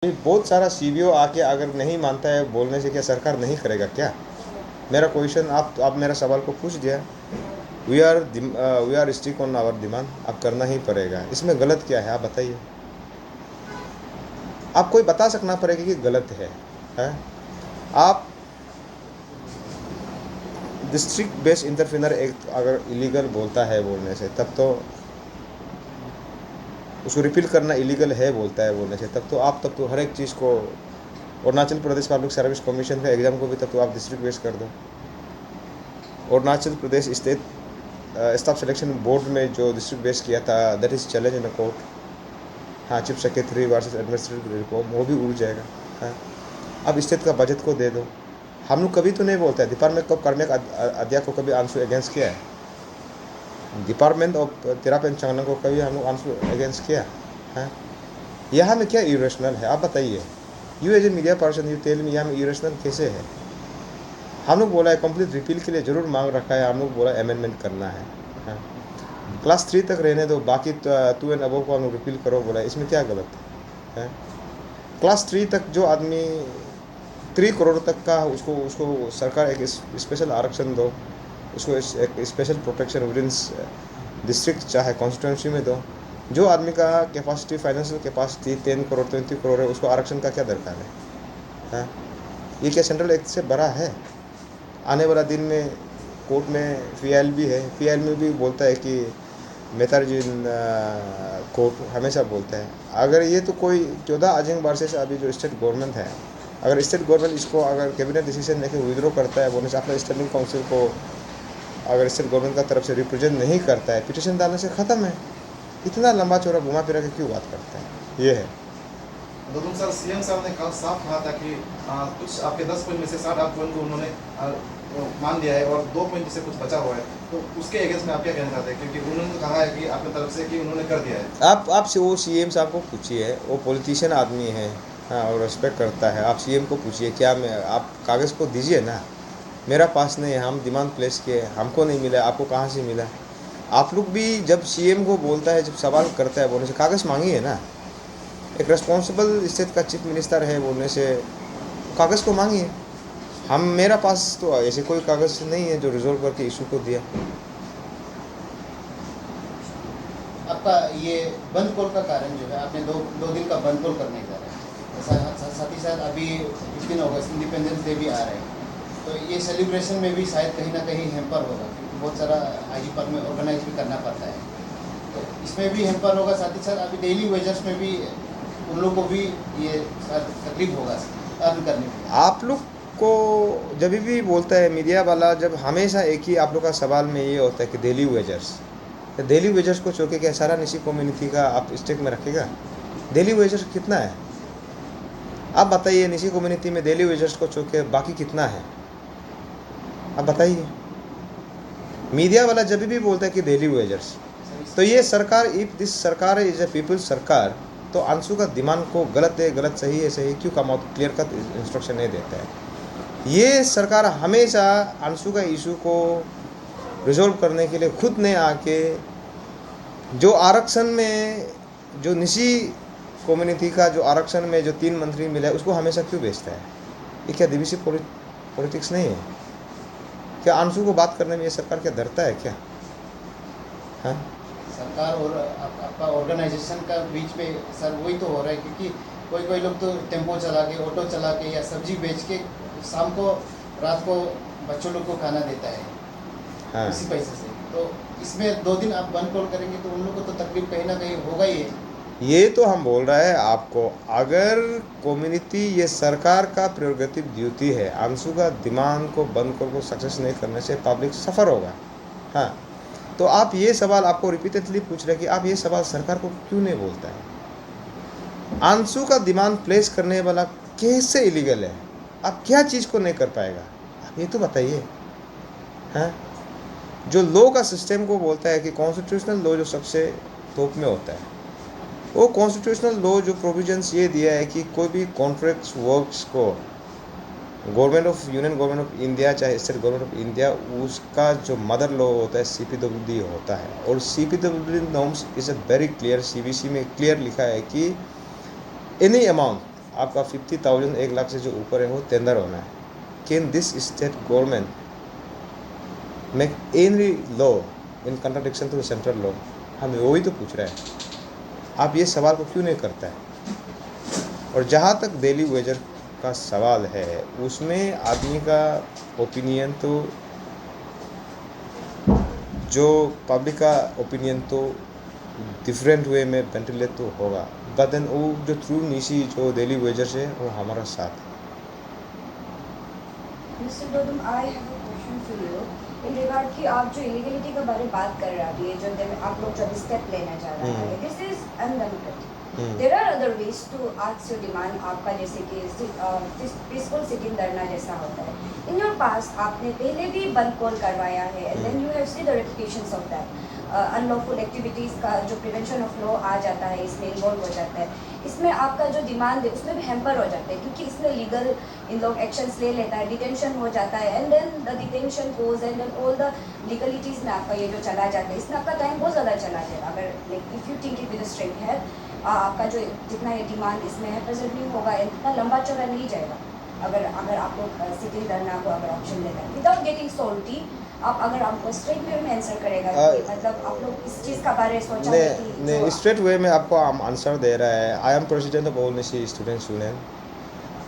बहुत सारा सीबीओ आके अगर नहीं मानता है बोलने से क्या सरकार नहीं करेगा क्या? मेरा क्वेश्चन आप मेरा सवाल को पूछ दिया। We are stick on our demand, अब करना ही पड़ेगा। इसमें गलत क्या है आप बताइए। आप कोई बता सकना पड़ेगा कि गलत है? आप डिस्ट्रिक्ट बेस्ड इंटरफेनर एक्ट अगर इलीगल बोलता है बोलने से, तब तो उसको रिपील करना इलीगल है बोलता है बोलने से, तब तो हर एक चीज़ को Arunachal Pradesh public service commission का एग्ज़ाम को भी तब तो आप डिस्ट्रिक्ट बेस्ड कर दो। Arunachal Pradesh state staff selection board में जो डिस्ट्रिक्ट बेस्ड किया था, that is challenge in court. हाँ, chief secretary versus administrative reform, वो भी उड़ जाएगा। हाँ, अब स्टेट का बजट को दे दो। हम लोग कभी तो नहीं बोलता है डिपार्टमेंट ऑफ कार्मिक अध्यक्ष को कभी आंसू अगेंस्ट किया है? Department of Tirap and Changlang को कभी हम लोग आंसू अगेंस्ट किया है? यहाँ में क्या इरेशनल है आप बताइए। You as a media person you tell me, यहाँ में इरेशनल कैसे है? हम लोग बोला है कंप्लीट रिपील के लिए ज़रूर मांग रखा है, हम लोग बोला अमेंडमेंट करना है। हाँ? क्लास 3 तक रहने दो, बाकी 2 एंड अबव को हम लोग रिपील करो बोला, इसमें क्या गलत है? क्लास 3 तक जो आदमी 3 करोड़ तक का, उसको सरकार एक स्पेशल आरक्षण दो, उसको एक special protection with in district चाहे कॉन्स्टिट्यूंसी में दो। जो आदमी का capacity, financial capacity 10 crore 20 crore है, उसको आरक्षण का क्या दरकार है? ये क्या सेंट्रल एक्ट से बड़ा है? आने वाला दिन में कोर्ट में फीएल भी है, फीएल में भी बोलता है कि मेथार्जिन कोर्ट हमेशा बोलता है, अगर ये तो कोई 14 अजिंग वर्षे से अभी जो स्टेट गवर्नमेंट है, अगर स्टेट गवर्नमेंट इसको अगर कैबिनेट डिसीजन लेके विड्रॉ करता है बोलने से, अपना स्टैंडिंग काउंसिल को अगर स्टेट गवर्नमेंट का तरफ से रिप्रेजेंट नहीं करता है, पिटिशन डालने से ख़त्म है। इतना लंबा चौड़ा घुमा फिरा के क्यों बात करते हैं? ये है। लेकिन सर सीएम साहब ने कल साफ कहा था कि कुछ आपके 10 पॉइंट में से 7-8 पॉइंट को उन्होंने मान लिया है और 2 पॉइंट से कुछ बचा हुआ है, तो उसके अगेंस्ट में आप क्या कहना चाहते हैं? क्योंकि उन्होंने तो कहा है कि आपकी तरफ से कि उन्होंने कर दिया है। आप से वो सीएम साहब को पूछिए, वो पॉलिटिशियन आदमी है। हाँ, और रिस्पेक्ट करता है। आप सीएम को पूछिए, क्या मैं आप कागज़ को दीजिए ना, मेरा पास नहीं है, हम डिमांड प्लेस किए, हमको नहीं मिला, आपको कहाँ से मिला? आप लोग भी जब सीएम को बोलता है, जब सवाल करता है बोलने से, कागज़ मांगिए ना। एक रिस्पॉन्सिबल स्टेट का चीफ मिनिस्टर है बोलने से कागज़ को मांगिए। मेरा पास तो ऐसे कोई कागज़ नहीं है जो रिजोल्व करके इशू को दिया। आपका ये बंद कॉल का कारण जो है, आपने दो दिन का बंद कॉल करने जा रहे हैं, साथ ही साथ अभी 15 अगस्त इंडिपेंडेंस डे भी आ रहे हैं, तो ये सेलिब्रेशन में भी शायद कहीं ना कहीं हेम्पर होगा, क्योंकि बहुत सारा आईजी पर में ऑर्गेनाइज भी करना पड़ता है, तो इसमें भी हेम्पर होगा। साथ ही साथ अभी डेली वेजर्स में भी उन लोग को भी ये तकलीफ होगा अर्न करने में। आप लोग को जब भी बोलता है मीडिया वाला, जब हमेशा एक ही आप लोग का सवाल में ये होता है कि डेली वेजर्स, तो डेली वेजर्स को छोड़ के क्या सारा निजी कम्युनिटी का आप स्टेक में रखेगा? डेली वेजर्स कितना है आप बताइए? निजी कम्युनिटी में डेली वेजर्स को छोड़ के बाकी कितना है आप बताइए? मीडिया वाला जब भी बोलता है कि डेली वेजर्स, तो ये सरकार, इफ दिस सरकार इज ए पीपल्स सरकार, तो अंशु का डिमांड को गलत है, गलत सही है, सही क्यों come out clear cut instruction नहीं देता है? ये सरकार हमेशा अंशु का इशू को रिजोल्व करने के लिए खुद ने आके जो आरक्षण में, जो निजी कम्युनिटी का जो आरक्षण में जो 3 मंत्री मिला है, उसको हमेशा क्यों बेचता है? ये क्या दिविसी पॉलिटिक्स नहीं है क्या? अंशु को बात करने में ये सरकार क्या डरता है क्या? हाँ, सरकार और आपका ऑर्गेनाइजेशन का बीच में सर वही तो हो रहा है, क्योंकि कोई लोग तो टेम्पो चला के, ऑटो चला के या सब्जी बेच के शाम को रात को बच्चों लोग को खाना देता है। हाँ, इसी पैसे से। तो इसमें 2 दिन आप बंद कॉल करेंगे तो उन लोग को तो तकलीफ कहीं ना कहीं होगा ही है। ये तो हम बोल रहे हैं आपको, अगर कम्युनिटी, ये सरकार का प्रेरोगेटिव ड्यूटी है, अंशु का डिमांड को बंद कॉल को सक्सेस नहीं करने से पब्लिक सफ़र होगा। हाँ, तो आप ये सवाल आपको रिपीटेडली पूछ रहे कि आप ये सवाल सरकार को क्यों नहीं बोलता है? अंशु का डिमांड प्लेस करने वाला कैसे इलीगल है? आप क्या चीज़ को नहीं कर पाएगा? आप ये तो बताइए। हाँ, जो लॉ का सिस्टम को बोलता है कि कॉन्स्टिट्यूशनल लॉ जो सबसे टॉप में होता है, वो कॉन्स्टिट्यूशनल लॉ जो प्रोविजंस ये दिया है कि कोई भी कॉन्ट्रैक्ट्स वर्क्स को government of union government of India चाहे स्टेट गवर्नमेंट ऑफ इंडिया, उसका जो मदर लॉ होता है सीपीडब्ल्यूडी होता है, और CPWD norms is a very clear, CBC में क्लियर लिखा है कि एनी अमाउंट आपका 50,000 1 लाख से जो ऊपर है वो टेंडर होना है। Can this state government make any law in contradiction to central law? हम वही तो पूछ रहे हैं, आप ये सवाल को क्यों नहीं करता है? और जहाँ तक डेली वेजर का सवाल है, उसमें आदमी का ओपिनियन तो, जो पब्लिक का ओपिनियन तो डिफरेंट वे में वेंटिलेट तो होगा, बट देन वो जो ट्रू निशी जो डेली वेजर्स है वो हमारा साथ है। Mr. Dodum, I have a question for you. In regard कि आप जो इलीगलिटी के बारे में बात कर रहे हैं अभी, जो आप लोग जो स्टेप लेना चाह रहे हैं, this is unlimited. There are other ways to ask your demand. आपका जैसे कि पीसफुल सिटिंग धरना जैसा होता है. इन योर पास आपने पहले भी बंद कॉल करवाया है, and then you have see the reputations of that. Unlawful activities का जो प्रिवेंशन ऑफ लॉ आ जाता है, इसमें इन्वॉल्व हो जाता है. इसमें आपका जो डिमांड है उसमें भी हैम्पर हो जाता है, क्योंकि इसमें लीगल इन लोग एक्शंस ले लेता है, डिटेंशन हो जाता है, and then the detention goes and then all the legalities में आपका ये जो चला जाता है, इसमें आपका टाइम बहुत ज़्यादा चला जाएगा. अगर like if you think it with straight है, आपका जो जितना ये डिमांड इसमें है प्रेजेंट नहीं होगा, इतना लंबा चौड़ा नहीं जाएगा. अगर आप लोग सिटिंग धरना को अगर ऑप्शन लेते हैं विदाउट गेटिंग सॉल्टी, आप अगर आपको स्ट्रेट वे में आंसर करेगा कि मतलब आप लोग इस चीज़ का बारे में सोचा है कि नहीं, स्ट्रेट वे में आपको आंसर दे रहा है. I am president of all Nishi students union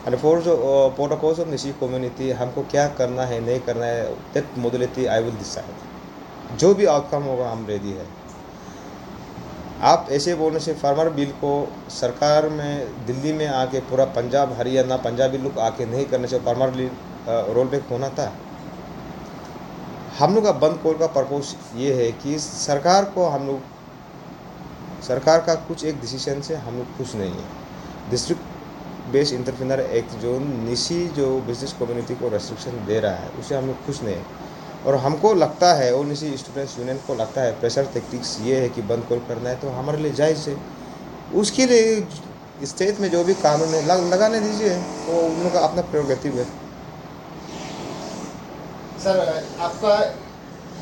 and for जो प्रोटोकॉल्स ऑफ निशी कम्युनिटी, हमको क्या करना है नहीं करना है, that modality I will decide. जो भी आउटकम होगा हम रेडी है. आप ऐसे बोलने से फार्मर बिल को सरकार में दिल्ली में आके पूरा पंजाब हरियाणा पंजाबी लोग आके नहीं करने से फार्मर बिल रोल बैक होना था. हम लोग का बंद कॉल का पर्पस ये है कि सरकार को हम लोग, सरकार का कुछ एक डिसीजन से हम लोग खुश नहीं है. डिस्ट्रिक्ट बेस्ड इंटरप्रेन्योर एक्ट जो निशी जो बिजनेस कम्युनिटी को रेस्ट्रिक्शन दे रहा है, उसे हम लोग खुश नहीं है. और हमको लगता है, और निशी स्टूडेंट्स यूनियन को लगता है प्रेशर टैक्टिक्स ये है कि बंद कॉल करना है तो हमारे लिए जायज़ है. उसके लिए स्टेट में जो भी कानून है लगाने दीजिए, वो उन लोग का अपना प्रेरोगेटिव है. सर आपका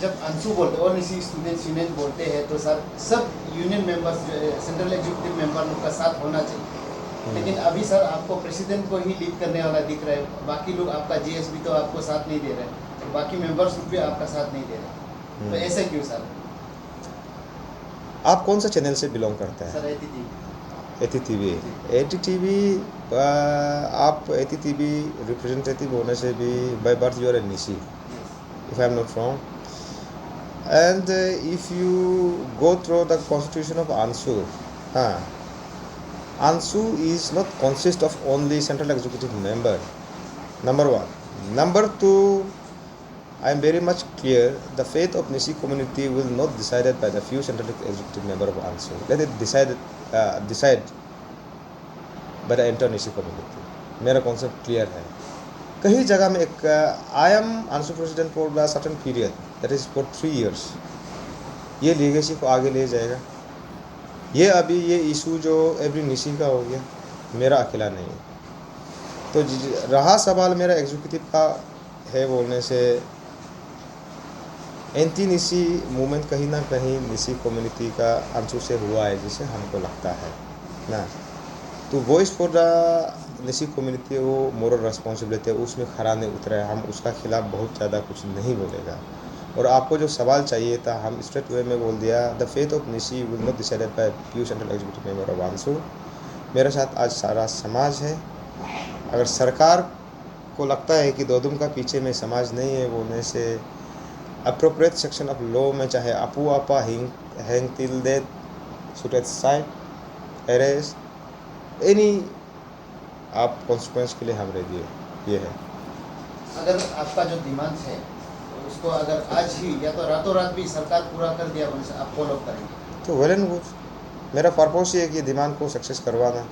जब अंशु बोलते हैं और निशी स्टूडेंट्स यूनियन बोलते हैं तो सर सब union members central executive member लोग का साथ होना चाहिए. लेकिन अभी सर आपको प्रेसिडेंट को ही लीड करने वाला दिख रहा है, बाकी लोग आपका जीएसबी तो आपको साथ नहीं दे रहे हैं, तो बाकी मेंबर्स भी आपका साथ नहीं दे रहे. तो ऐसा क्यों सर? आप कौन सा चैनल से बिलोंग करते हैं? Sir ATTV. आप एटीटीवी रिप्रेजेंटेटिव होने से भी by birth you are a Nishi, if I am not wrong. And if you go through the constitution of ANSU, ANSU is not consist of only central executive member, number one. Number two, I am very much clear the fate of Nishi community will not decided by the few central executive member of ANSU. Let it decide by the entire Nishi community. मेरा concept clear है. कहीं जगह में एक I am आंसू president for the certain period that is for 3 years. ये legacy को आगे ले जाएगा. ये अभी ये इशू जो एवरी निशी का हो गया, मेरा अकेला नहीं है. तो रहा सवाल मेरा एग्जीक्यूटिव का है बोलने से, एंटी निशी मूवमेंट कहीं ना कहीं निशी कम्युनिटी का आंसू से हुआ है, जिसे हमको लगता है ना. तो voice for the Nishi community वो मोरल रिस्पॉन्सिबिलिटी है, उसमें खरा नहीं उतरा है. हम उसका खिलाफ बहुत ज़्यादा कुछ नहीं बोलेगा. और आपको जो सवाल चाहिए था, हम स्ट्रेट वे में बोल दिया. The faith of Nishi will not decided by few central executive member of आंसू. मेरे साथ आज सारा समाज है. अगर सरकार को लगता है कि दोदुम का पीछे में समाज नहीं है बोलने से, अप्रोप्रिएट सेक्शन ऑफ लॉ में चाहे अपू आपा hang till death, suited side, arrest, any आप कॉन्सिक्वेंस के लिए हम रेडी है. ये है. अगर आपका जो डिमांड है तो उसको अगर आज ही या तो रातों रात भी सरकार पूरा कर दिया, आप फॉलो करेंगे तो वेल एंड गुड. मेरा पर्पस ये है कि डिमांड को सक्सेस करवाना.